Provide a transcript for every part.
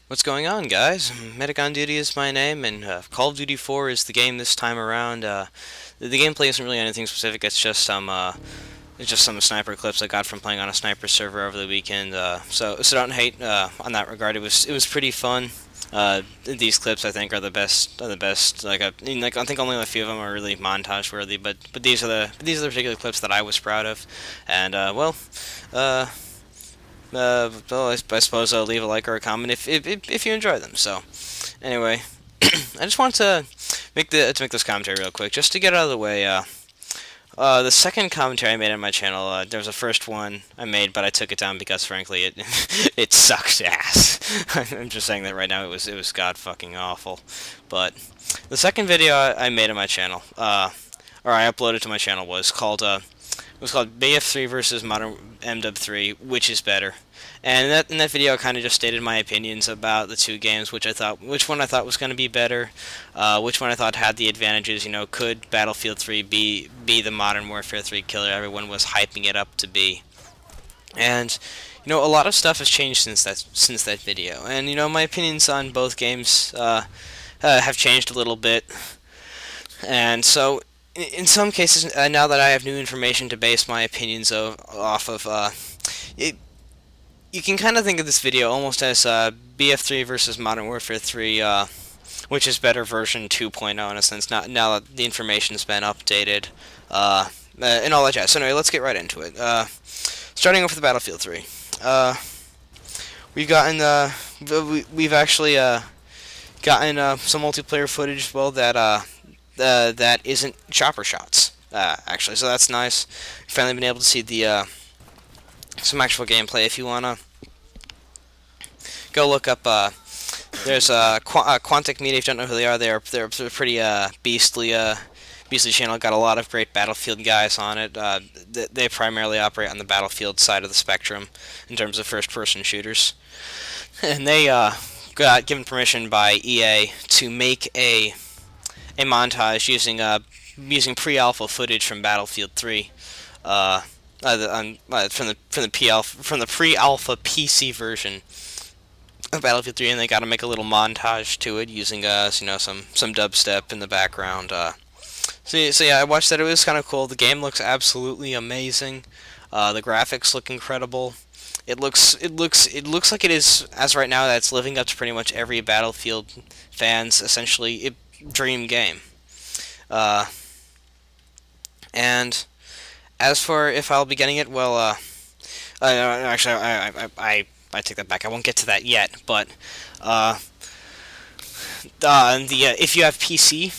What's going on, guys? Medic on Duty is my name, and Call of Duty 4 is the game this time around. The gameplay isn't really anything specific. It's just some sniper clips I got from playing on a sniper server over the weekend. So don't hate on that regard. It was pretty fun. These clips I think are the best. Are the best. I think only a few of them are really montage worthy. But these are the particular clips that I was proud of, and uh, well, I suppose I'll leave a like or a comment if you enjoy them. So, anyway, I just want to make this commentary real quick, just to get out of the way. The second commentary I made on my channel, there was a first one I made, but I took it down because, frankly, it it sucks ass. I'm just saying that right now. It was god fucking awful. But the second video I made on my channel, or I uploaded to my channel, was called BF3 versus Modern MW3, which is better. And in that video, I kind of just stated my opinions about the two games, which one I thought was going to be better, which one I thought had the advantages. Could Battlefield 3 be the Modern Warfare 3 killer everyone was hyping it up to be? And a lot of stuff has changed since that video, and my opinions on both games have changed a little bit. And so, in some cases, now that I have new information to base my opinions off of, it, you can kind of think of this video almost as BF3 versus Modern Warfare 3, which is better version 2.0 in a sense, now that the information's been updated, and all that jazz. So anyway, let's get right into it. Starting off with Battlefield 3. We've gotten, we've actually gotten some multiplayer footage, well, that isn't chopper shots, actually, so that's nice. Finally been able to see the some actual gameplay. If you wanna go look up, there's Quantic Media. If you don't know who they are, they're pretty beastly channel. Got a lot of great Battlefield guys on it. They primarily operate on the Battlefield side of the spectrum in terms of first-person shooters, and they got given permission by EA to make a montage using pre-alpha footage from Battlefield 3, from the pre-alpha PC version of Battlefield 3, and they got to make a little montage to it using some dubstep in the background. So yeah, I watched that. It was kind of cool. The game looks absolutely amazing. The graphics look incredible. It looks like it is, as right now, that's living up to pretty much every Battlefield fan's essentially dream game. Uh, and as for if I'll be getting it, well, actually, I take that back. I won't get to that yet. But if you have PC,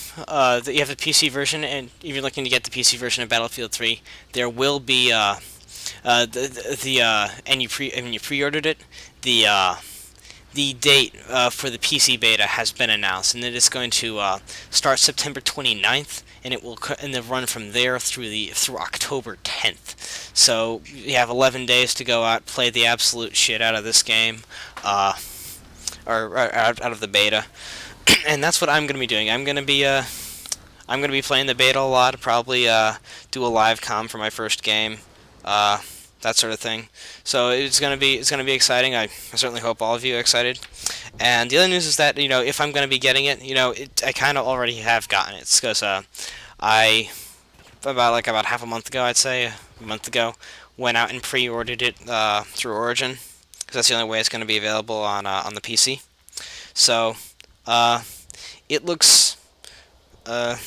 you have the PC version, and if you're looking to get the PC version of Battlefield 3, there will be and you pre-ordered it, the date for the PC beta has been announced, and it is going to start September 29th, and it will and then run from there through October 10th. So you have 11 days to go out, play the absolute shit out of this game, or out of the beta, and that's what I'm going to be doing. I'm gonna be playing the beta a lot. Probably do a live com for my first game. That sort of thing. So it's gonna be exciting. I certainly hope all of you are excited. And the other news is that if I'm gonna be getting it, I kind of already have gotten it because I about half a month ago, I'd say a month ago, went out and pre-ordered it through Origin because that's the only way it's gonna be available on the PC. So it looks and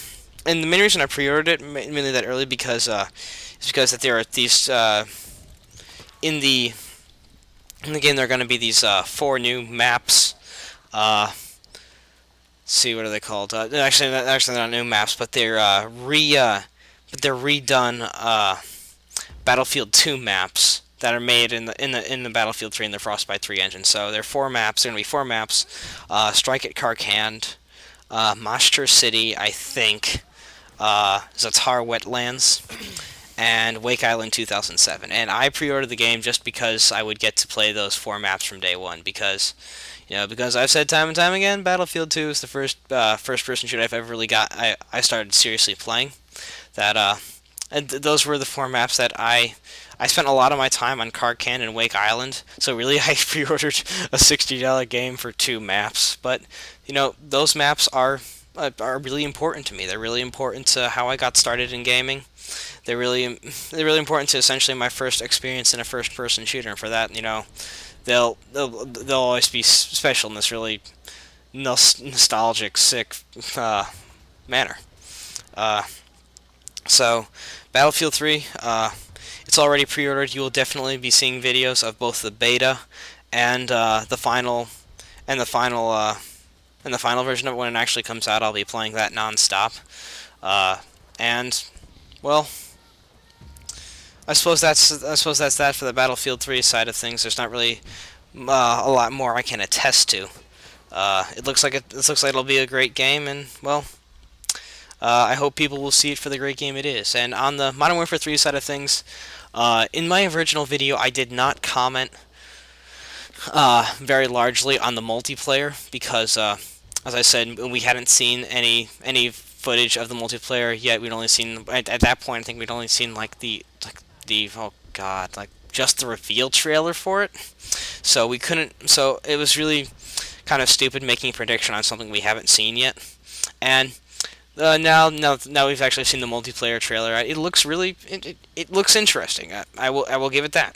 the main reason I pre-ordered it mainly that early because is because that there are these in the game there are going to be these 4 new maps. See, what are they called? Actually, they're not new maps, but they're redone Battlefield 2 maps that are made in the Battlefield 3 and the Frostbite 3 engine. So there are 4 maps. There are going to be 4 maps. Strike at Karkand, Mashter City, I think, Zatar Wetlands, and Wake Island 2007. And I pre-ordered the game just because I would get to play those 4 maps from day one. Because I've said time and time again, Battlefield 2 is the first first-person shooter I've ever really got. I started seriously playing. That And those were the four maps that I spent a lot of my time on Karkan and Wake Island. So really, I pre-ordered a $60 game for two maps. But those maps are really important to me. They're really important to how I got started in gaming. They're really important to essentially my first experience in a first-person shooter. And for that, they'll always be special in this really nostalgic, sick manner. Uh, so, Battlefield 3, it's already pre-ordered. You will definitely be seeing videos of both the beta and the final and the final and the final version of it when it actually comes out. I'll be playing that non-stop. And well, I suppose that's that for the Battlefield 3 side of things. There's not really a lot more I can attest to. It looks like it'll be a great game, and well, I hope people will see it for the great game it is. And on the Modern Warfare 3 side of things, in my original video, I did not comment very largely on the multiplayer because, as I said, we hadn't seen any footage of the multiplayer yet. We'd only seen at that point. I think we'd only seen the oh god, like just the reveal trailer for it. So we couldn't. So it was really kind of stupid making a prediction on something we haven't seen yet. And now we've actually seen the multiplayer trailer. It looks it looks interesting. I will give it that.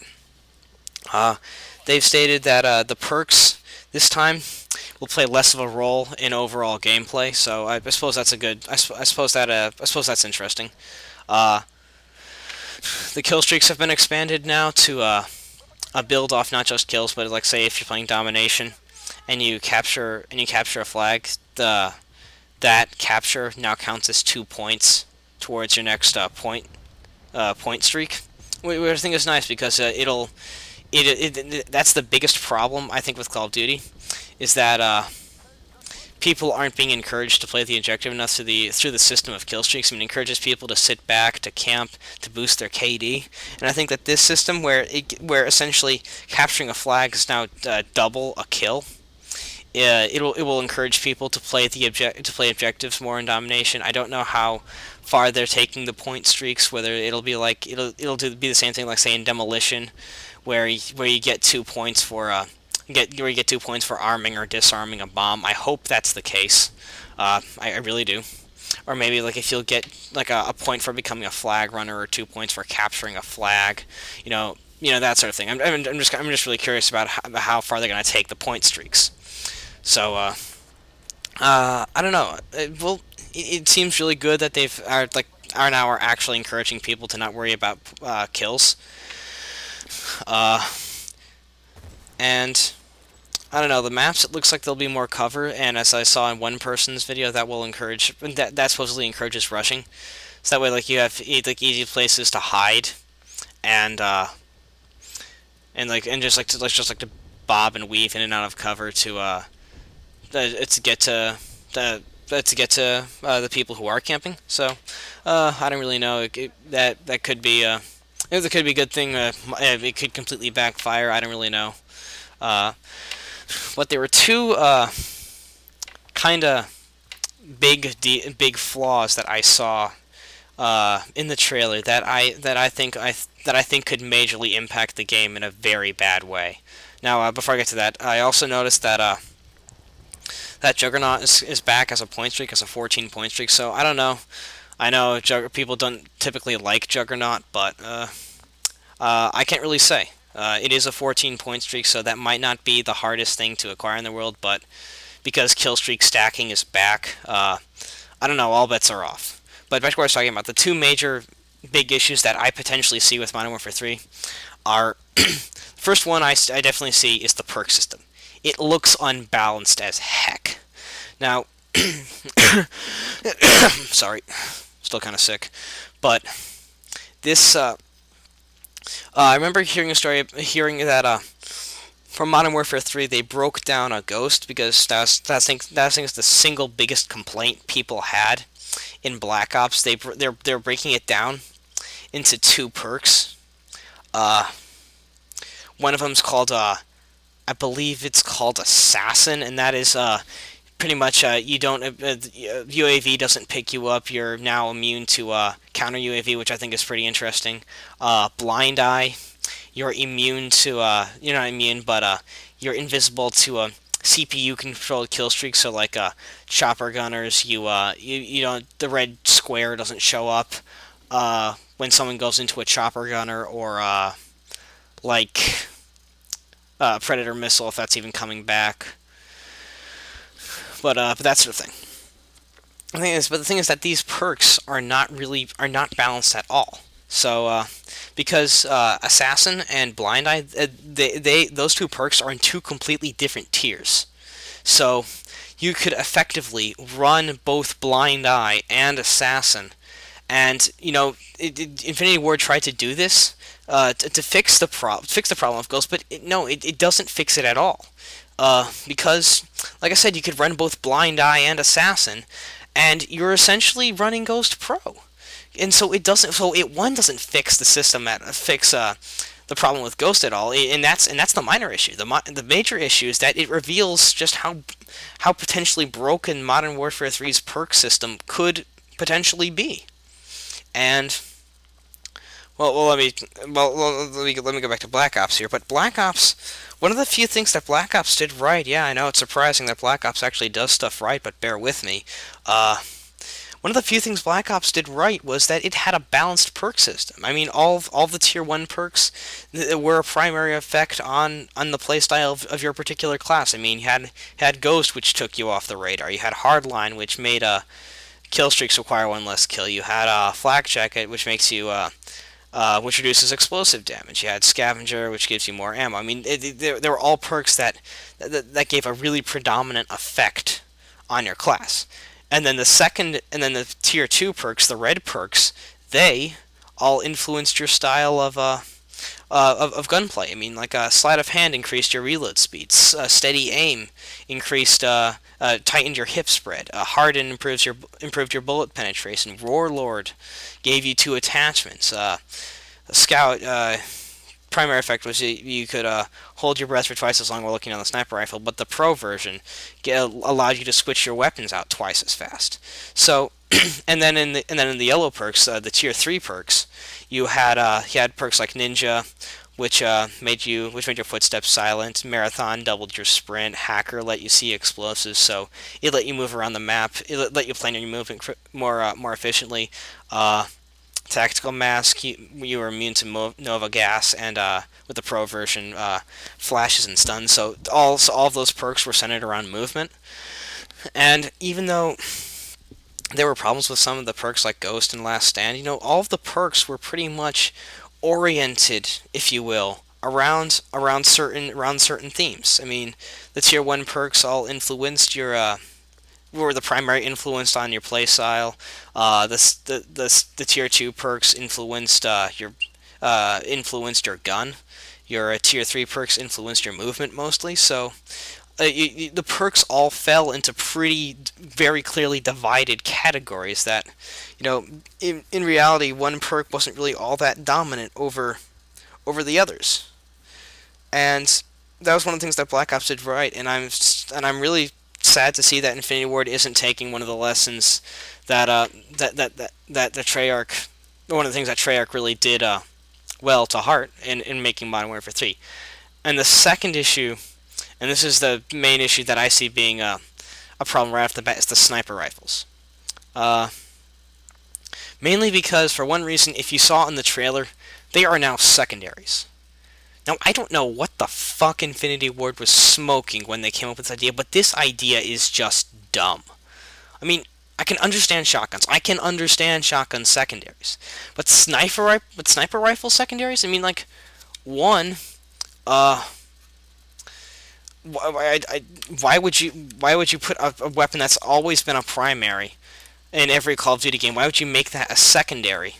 Uh, they've stated that the perks this time will play less of a role in overall gameplay. So I suppose that's a good. I suppose that's interesting. Uh, the kill streaks have been expanded now to a build off not just kills, but like say if you're playing domination and you capture a flag, that capture now counts as 2 points towards your next point streak. Which I think is nice because that's the biggest problem I think with Call of Duty, is that people aren't being encouraged to play the objective enough through the system of kill streaks. I mean, it encourages people to sit back, to camp, to boost their KD. And I think that this system, where essentially capturing a flag is now double a kill, it will encourage people to play objectives more in domination. I don't know how far they're taking the point streaks. Whether it'll be be the same thing like say in demolition, where you get 2 points for where you get 2 points for arming or disarming a bomb. I hope that's the case. I really do. Or maybe like if you'll get like a point for becoming a flag runner or 2 points for capturing a flag, that sort of thing. I'm just really curious about how far they're going to take the point streaks. So I don't know. It seems really good that are now actually encouraging people to not worry about kills. And I don't know, the maps, it looks like there'll be more cover, and as I saw in one person's video, that supposedly encourages rushing. So that way, like, you have easy places to hide, and to bob and weave in and out of cover to get to the people who are camping. So I don't really know. That could be it could be a good thing. It could completely backfire. I don't really know. But there were two kind of big flaws that I saw in the trailer that I think could majorly impact the game in a very bad way. Now, before I get to that, I also noticed that that Juggernaut is back as a point streak, as a 14-point streak. So I don't know. I know people don't typically like Juggernaut, but I can't really say. It is a 14-point streak, so that might not be the hardest thing to acquire in the world, but because kill streak stacking is back, I don't know, all bets are off. But back to what I was talking about, the two major big issues that I potentially see with Modern Warfare 3 are, first one I definitely see is the perk system. It looks unbalanced as heck. Now, sorry, still kind of sick, but this, I remember hearing that from Modern Warfare 3 they broke down a ghost because that thing is the single biggest complaint people had in Black Ops. They're breaking it down into two perks. One of them's called I believe it's called Assassin, and that is pretty much you don't UAV doesn't pick you up. You're now immune to counter UAV, which I think is pretty interesting. Blind Eye, you're immune to you're not immune, but you're invisible to CPU controlled kill streaks. So like chopper gunners, you don't, the red square doesn't show up when someone goes into a chopper gunner, or like predator missile, if that's even coming back. But that sort of thing. The thing is that these perks are not balanced at all. So because Assassin and Blind Eye, those two perks are in two completely different tiers. So you could effectively run both Blind Eye and Assassin, and Infinity Ward tried to do this to fix the problem of Ghost, but it doesn't fix it at all. Because, like I said, you could run both Blind Eye and Assassin, and you're essentially running Ghost Pro. And so it doesn't fix the system fix the problem with Ghost at all, and that's the minor issue. The major issue is that it reveals just how potentially broken Modern Warfare 3's perk system could potentially be. And let me go back to Black Ops here. But Black Ops, one of the few things that Black Ops did right. Yeah, I know it's surprising that Black Ops actually does stuff right, but bear with me. One of the few things Black Ops did right was that it had a balanced perk system. I mean, all the tier 1 perks were a primary effect on the playstyle of your particular class. I mean, you had Ghost, which took you off the radar. You had Hardline, which made kill streaks require one less kill. You had Flak Jacket, which makes you which reduces explosive damage. You had Scavenger, which gives you more ammo. I mean, they were all perks that gave a really predominant effect on your class. And then the tier 2 perks, the red perks, they all influenced your style of gunplay. I mean, like sleight of hand increased your reload speeds. Steady aim increased, tightened your hip spread. Harden improved your bullet penetration. Warlord gave you 2 attachments. Scout, primary effect was you could hold your breath for twice as long while looking on the sniper rifle, but the pro version allowed you to switch your weapons out twice as fast. So, and then in the yellow perks, the tier 3 perks, you had perks like Ninja, which made your footsteps silent. Marathon doubled your sprint. Hacker let you see explosives, so it let you move around the map. It let you plan your movement more efficiently. Tactical Mask, you were immune to Nova Gas, and with the Pro version, flashes and stuns. So all of those perks were centered around movement. And even though there were problems with some of the perks like Ghost and Last Stand, all of the perks were pretty much oriented, if you will, around certain themes. I mean, the tier 1 perks all influenced your were the primary influence on your playstyle. The tier 2 perks influenced your gun. Your tier 3 perks influenced your movement mostly. So the perks all fell into very clearly divided categories that, in reality, one perk wasn't really all that dominant over the others. And that was one of the things that Black Ops did right, and I'm really sad to see that Infinity Ward isn't taking one of the lessons that the Treyarch, one of the things that Treyarch really did well to heart in making Modern Warfare 3. And the second issue, and this is the main issue that I see being a problem right off the bat, is the sniper rifles. Mainly because, for one reason, if you saw in the trailer, they are now secondaries. Now, I don't know what the fuck Infinity Ward was smoking when they came up with this idea, but this idea is just dumb. I mean, I can understand shotguns. I can understand shotgun secondaries. But sniper rifle secondaries? I mean, like, one, why would you put a weapon that's always been a primary in every Call of Duty game? Why would you make that a secondary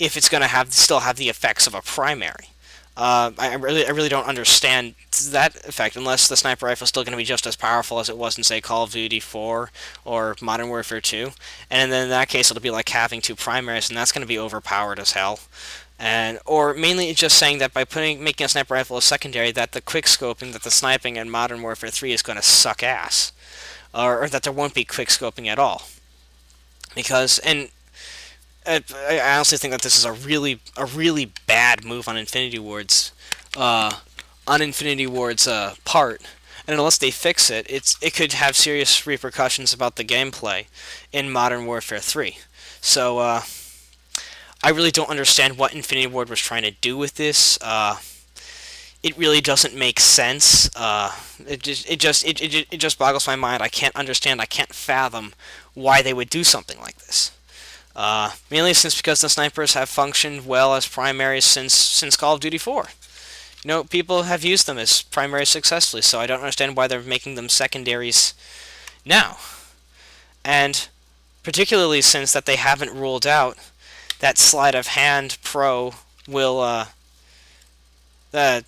if it's going to still have the effects of a primary? I really don't understand that effect, unless the sniper rifle is still going to be just as powerful as it was in, say, Call of Duty 4 or Modern Warfare 2. And then in that case, it'll be like having 2 primaries, and that's going to be overpowered as hell. Or mainly it's just saying that by making a sniper rifle a secondary, that the quick scoping, that the sniping in Modern Warfare 3 is going to suck ass. or that there won't be quick scoping at all. Because, and I honestly think that this is a really bad move on Infinity Ward's part. And unless they fix it, it could have serious repercussions about the gameplay in Modern Warfare 3. So I really don't understand what Infinity Ward was trying to do with this. It really doesn't make sense. It just boggles my mind. I can't understand. I can't fathom why they would do something like this. Mainly because the snipers have functioned well as primaries since Call of Duty 4. People have used them as primaries successfully, so I don't understand why they're making them secondaries now. And particularly since that they haven't ruled out that Sleight of Hand Pro will, well,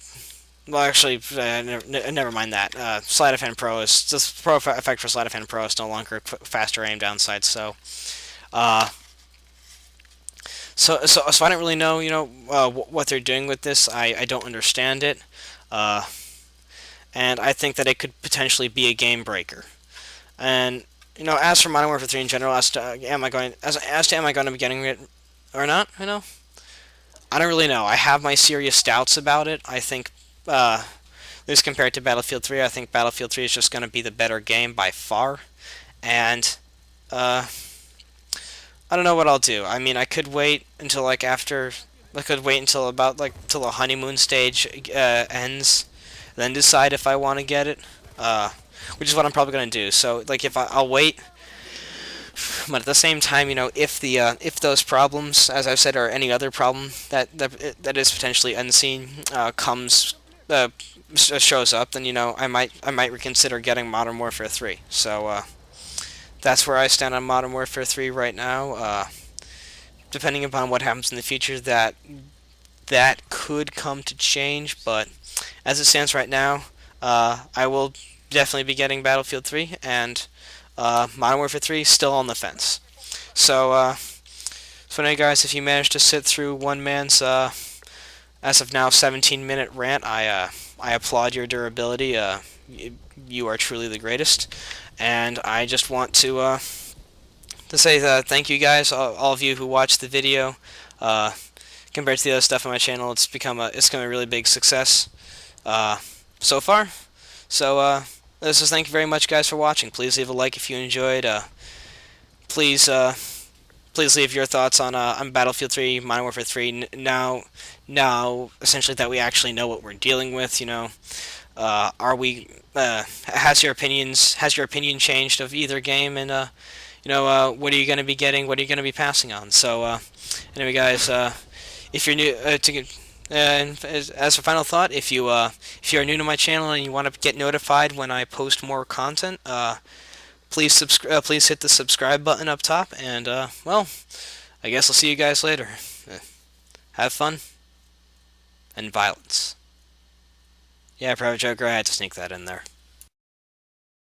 actually, never mind that. Sleight of Hand Pro is just pro effect for Sleight of Hand Pro is no longer faster aim downside. So I don't really know, what they're doing with this. I don't understand it, and I think that it could potentially be a game breaker. And as for Modern Warfare 3 in general, as to am I going to be getting it or not? I don't really know. I have my serious doubts about it. I think, this compared to Battlefield 3, I think Battlefield 3 is just going to be the better game by far, and I don't know what I'll do. I mean, I could wait until till the honeymoon stage ends, then decide if I want to get it, which is what I'm probably gonna do. So, if I'll wait, but at the same time, if those problems, as I've said, or any other problem that is potentially unseen, shows up, then I might reconsider getting Modern Warfare 3. So. That's where I stand on Modern Warfare 3 right now. Depending upon what happens in the future, that could come to change, but as it stands right now, I will definitely be getting Battlefield 3, and Modern Warfare 3 still on the fence. So anyway, guys, if you managed to sit through one man's, as of now, 17-minute rant, I applaud your durability. You are truly the greatest. And I just want to say thank you guys, all of you who watched the video. Compared to the other stuff on my channel, it's become a really big success so far. So thank you very much, guys, for watching. Please leave a like if you enjoyed. Please leave your thoughts on Battlefield 3, Modern Warfare 3. Now essentially that we actually know what we're dealing with. Has your opinion changed of either game, and what are you going to be getting, what are you going to be passing on? So anyway, guys, if you're new as a final thought, if you're new to my channel and you want to get notified when I post more content, please hit the subscribe button up top, and well, I guess I'll see you guys later. Have fun and violence. Yeah, Private Joker, I had to sneak that in there.